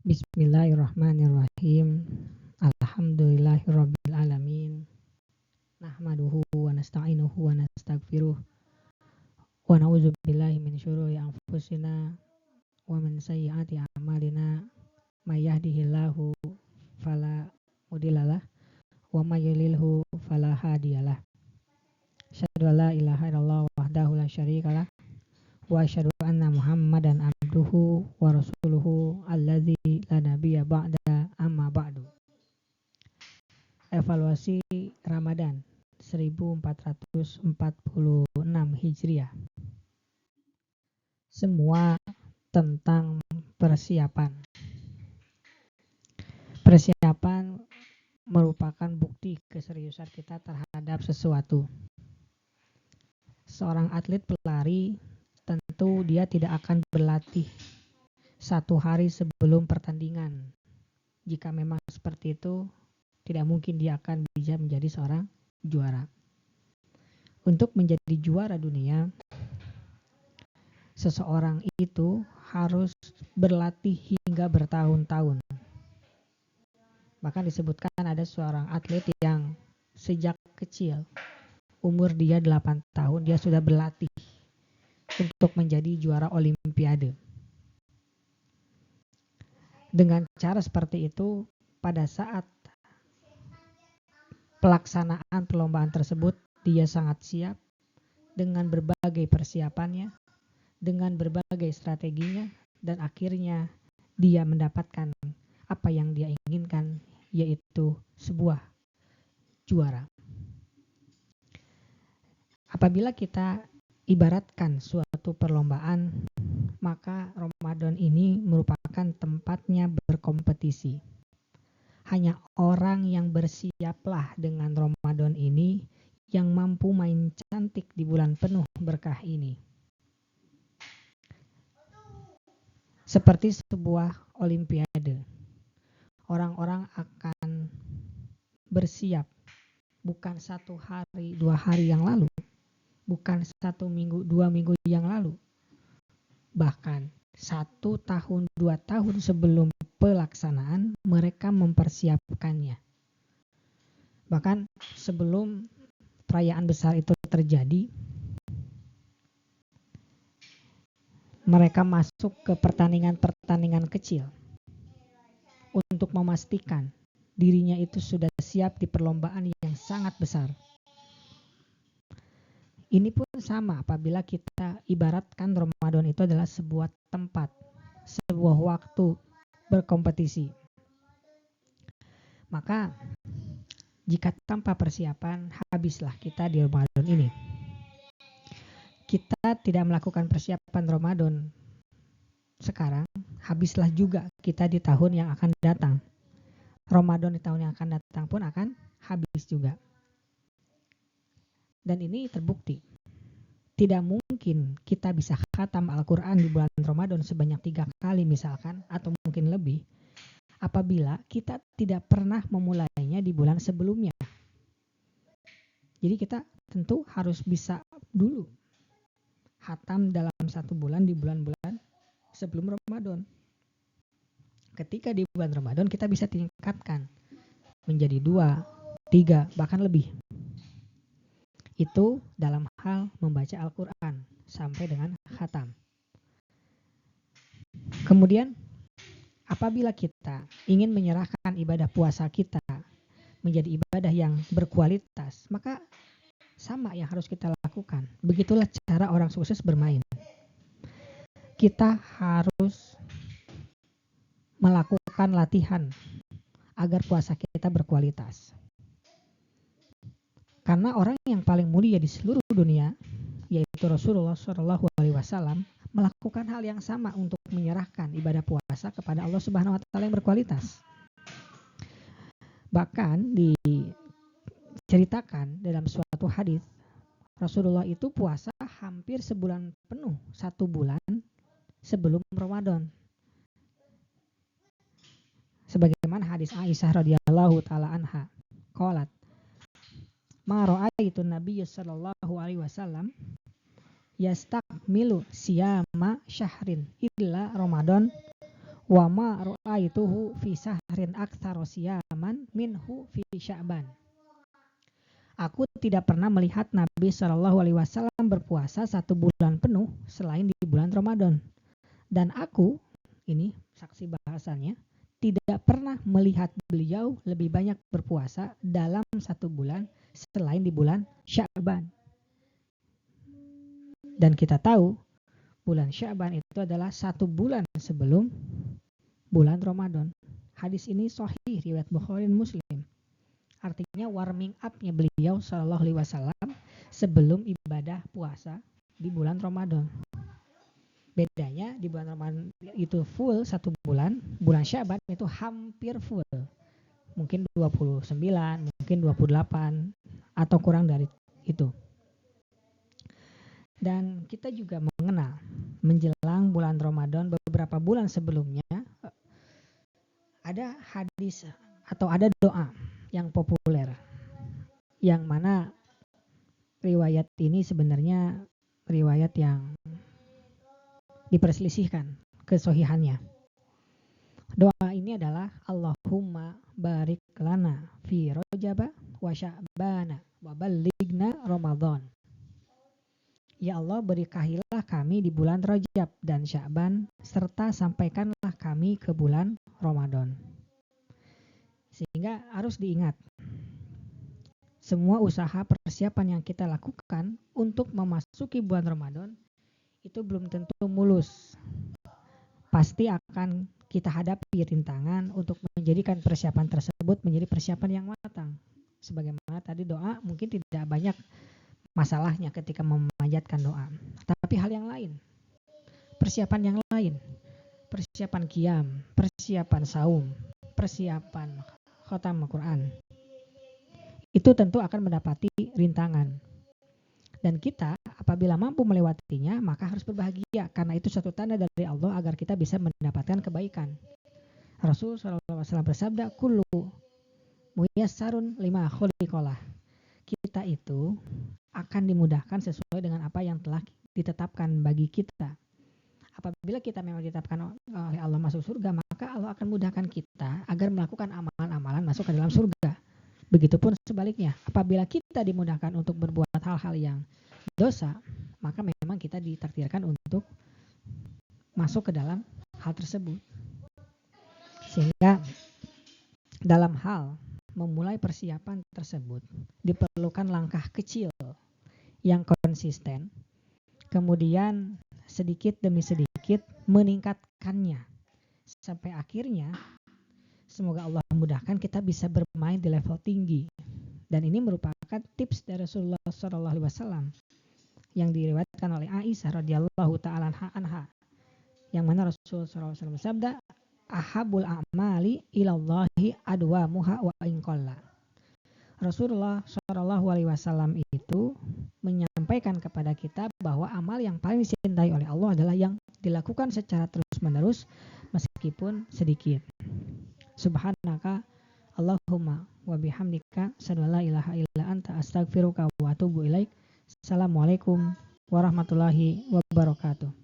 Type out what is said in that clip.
Bismillahirrahmanirrahim. Alhamdulillahirabbil alamin. Nahmaduhu wa nasta'inuhu wa nastaghfiruh wa na'udzu billahi min syururi anfusina wa min sayyiati a'malina. May yahdihillahu fala mudhillalah wa may yudlilhu fala hadiyalah. Asyhadu an la ilaha illallah wahdahu la syarikalah wa asyhadu anna Muhammadan abduhu wa rasuluhu alladzi la nabiyya ba'da amma ba'du. Evaluasi Ramadan 1446 Hijriah. Semua tentang persiapan. Persiapan merupakan bukti keseriusan kita terhadap sesuatu. Seorang atlet pelari tentu dia tidak akan berlatih 1 hari sebelum pertandingan. Jika memang seperti itu, tidak mungkin dia akan bisa menjadi seorang juara. Untuk menjadi juara dunia, seseorang itu harus berlatih hingga bertahun-tahun. Bahkan disebutkan ada seorang atlet yang sejak kecil, umur dia 8 tahun, dia sudah berlatih untuk menjadi juara olimpiade. Dengan cara seperti itu, pada saat pelaksanaan perlombaan tersebut, dia sangat siap dengan berbagai persiapannya, dengan berbagai strateginya, dan akhirnya dia mendapatkan apa yang dia inginkan, yaitu sebuah juara. Apabila kita ibaratkan suatu perlombaan, maka Ramadan ini merupakan tempatnya berkompetisi. Hanya orang yang bersiaplah dengan Ramadan ini yang mampu main cantik di bulan penuh berkah ini. Seperti sebuah olimpiade, orang-orang akan bersiap bukan 1 hari, 2 hari yang lalu, bukan 1 minggu, 2 minggu yang lalu, bahkan 1 tahun, 2 tahun sebelum pelaksanaan mereka mempersiapkannya. Bahkan sebelum perayaan besar itu terjadi, mereka masuk ke pertandingan-pertandingan kecil untuk memastikan dirinya itu sudah siap di perlombaan yang sangat besar. Ini pun sama apabila kita ibaratkan Ramadan itu adalah sebuah tempat, sebuah waktu berkompetisi. Maka jika tanpa persiapan, habislah kita di Ramadan ini. Kita tidak melakukan persiapan Ramadan sekarang, habislah juga kita di tahun yang akan datang. Ramadan di tahun yang akan datang pun akan habis juga. Dan ini terbukti. Tidak mungkin kita bisa khatam Al-Quran di bulan Ramadan sebanyak 3 kali misalkan, atau mungkin lebih, apabila kita tidak pernah memulainya di bulan sebelumnya. Jadi kita tentu harus bisa dulu khatam dalam 1 bulan di bulan-bulan sebelum Ramadan. Ketika di bulan Ramadan kita bisa tingkatkan menjadi 2, 3, bahkan lebih. Itu dalam hal membaca Al-Quran sampai dengan khatam. Kemudian apabila kita ingin menyerahkan ibadah puasa kita menjadi ibadah yang berkualitas, maka sama yang harus kita lakukan. Begitulah cara orang sukses bermain. Kita harus melakukan latihan agar puasa kita berkualitas. Karena orang yang paling mulia di seluruh dunia, yaitu Rasulullah SAW, melakukan hal yang sama untuk menyerahkan ibadah puasa kepada Allah Subhanahu Wa Taala yang berkualitas. Bahkan diceritakan dalam suatu hadis, Rasulullah itu puasa hampir sebulan penuh, 1 bulan sebelum Ramadan. Sebagaimana hadis Aisyah radhiyallahu taala anha, qalat, ma ra'aitu Nabiy sallallahu alaihi wasallam yastakmilu siyama syahrin illa Ramadan Wa ma ra'aituhu fi sahrin aktsara siyaman minhu fi Sya'ban. Aku tidak pernah melihat Nabi Shallallahu Alaihi Wasallam berpuasa 1 bulan penuh selain di bulan Ramadan. Dan aku, ini saksi bahasannya, tidak pernah melihat beliau lebih banyak berpuasa dalam 1 bulan selain di bulan Sya'ban. Dan kita tahu bulan Sya'ban itu adalah 1 bulan sebelum bulan Ramadan. Hadis ini sahih riwayat Bukhari dan Muslim. Artinya warming up-nya beliau Shallallahu Alaihi Wasallam sebelum ibadah puasa di bulan Ramadan. Bedanya di bulan Ramadan itu full 1 bulan, bulan Sya'ban itu hampir full. Mungkin 29, mungkin 28 atau kurang dari itu. Dan kita juga mengenal menjelang bulan Ramadan beberapa bulan sebelumnya ada hadis atau ada doa yang populer, yang mana riwayat ini sebenarnya riwayat yang diperselisihkan kesohihannya. Doa ini adalah Allahumma barik lana fi Rajab wa Sya'bana wa ballighna Ramadan. Ya Allah, berkahilah kami di bulan Rajab dan Sya'ban serta sampaikanlah kami ke bulan Ramadan. Sehingga harus diingat, semua usaha persiapan yang kita lakukan untuk memasuki bulan Ramadan itu belum tentu mulus. Pasti akan kita hadapi rintangan untuk menjadikan persiapan tersebut menjadi persiapan yang matang. Sebagaimana tadi doa mungkin tidak banyak masalahnya ketika memanjatkan doa. Tapi hal yang lain, persiapan yang lain, persiapan qiyam, persiapan saum, persiapan khatam Al-Quran, itu tentu akan mendapati rintangan. Dan kita apabila mampu melewatinya maka harus berbahagia, karena itu suatu tanda dari Allah agar kita bisa mendapatkan kebaikan. Rasul SAW bersabda, kullu muyassarun lima khuliqalah. Kita itu akan dimudahkan sesuai dengan apa yang telah ditetapkan bagi kita. Apabila kita memang ditetapkan oleh Allah masuk surga, maka Allah akan mudahkan kita agar melakukan amalan-amalan masuk ke dalam surga. Begitupun sebaliknya, apabila kita dimudahkan untuk berbuat hal-hal yang dosa, maka memang kita ditakdirkan untuk masuk ke dalam hal tersebut. Sehingga dalam hal memulai persiapan tersebut diperlukan langkah kecil yang konsisten, kemudian sedikit demi sedikit meningkatkannya sampai akhirnya semoga Allah memudahkan kita bisa bermain di level tinggi. Dan ini merupakan tips dari Rasulullah SAW yang diriwayatkan oleh Aisyah radhiyallahu taala anha, yang mana Rasulullah SAW bersabda, ahabul a'mali ilallahi adwamuha wa in qalla. Rasulullah SAW itu menyampaikan kepada kita bahwa amal yang paling dicintai oleh Allah adalah yang dilakukan secara terus-menerus meskipun sedikit. Subhanaka Allahumma wa bihamdika asyhadu an la ilaha illa anta astaghfiruka wa atubu ilaik. Assalamualaikum warahmatullahi wabarakatuh.